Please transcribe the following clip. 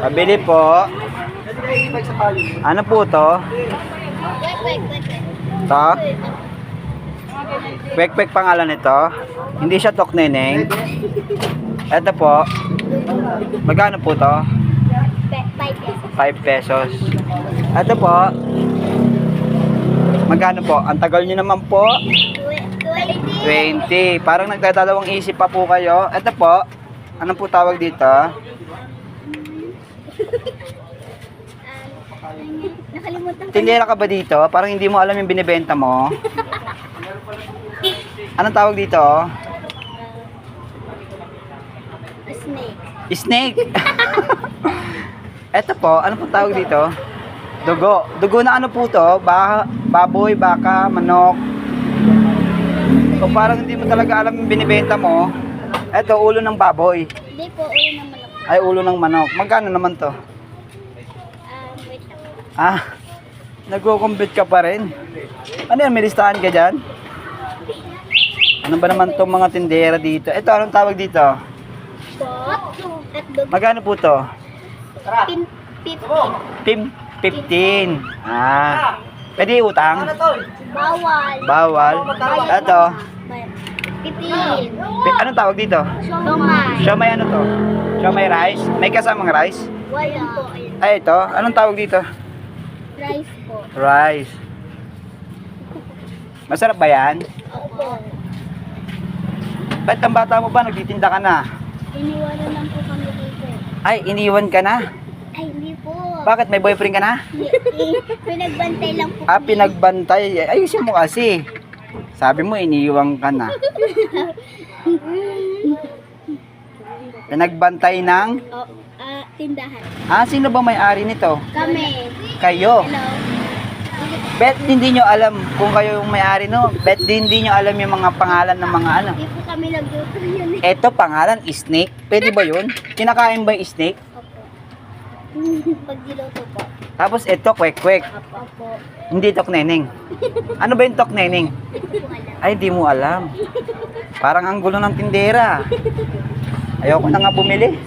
Pabili po. Ano po to? To? Kwek-kwek pangalan nito. Hindi siya tokneneng. Ito po. Magkano po to? 5 pesos. Ito po. Magkano po? Ang tagal nyo naman po. 20. Parang nagdadalawang isip pa po kayo. Ito po. Ano po tawag dito? Nakalimutan ko. Tindera ka ba dito? Parang hindi mo alam yung binibenta mo. Anong tawag dito? Snake. Snake. Ito po, ano po tawag dito? Dugo. Dugo na ano po to? Baboy, baka, manok. O parang hindi mo talaga alam yung binibenta mo. Ito, ulo ng baboy. Hindi po, ulo ng manok. Ay, ulo ng manok. Magkano naman to? Wait lang. Ah, nagko-compete ka pa rin. Ano yan, may listahan ka dyan? Ano ba naman tong mga tindera dito? Ito, anong tawag dito? Pot. At dog. Magkano po to? Pin. 15. Ah, pwede utang? Bawal. Bawal. Ito, Pipil. anong tawag dito? Siomay. Siomay ano to? Siomay rice? May kasamang rice? Wala po. Ayun. Ay, ito. Anong tawag dito? Rice po. Rice. Masarap ba yan? Opo. Ba't ang bata mo ba? Nagtitinda ka na? Iniwanan lang po kami dito. Ay, iniwan ka na? Ay, hindi po. Bakit? May boyfriend ka na? Pinagbantay lang po Ah, kami. pinagbantay. Ayusin mo kasi. Sabi mo, iniwan ka na. Pinagbantay ng... Oh, tindahan. Ah, sino ba may-ari nito? Kami. Kayo. Hello. Bet hindi nyo alam kung kayo yung may-ari, no? Bet hindi nyo alam yung mga pangalan ng mga ano. Hindi po kami nagluto yun eh. Eto, pangalan, snake. Pwede ba yun? Kinakain ba yung snake? Opo. Pag diluto po. Tapos eto, kwek-kwek. Opo. Hindi tokneneng. Ano ba yung tokneneng? Hindi ko po alam. Ay, di mo alam. Parang ang gulo ng tindera. Ayoko na nga bumili.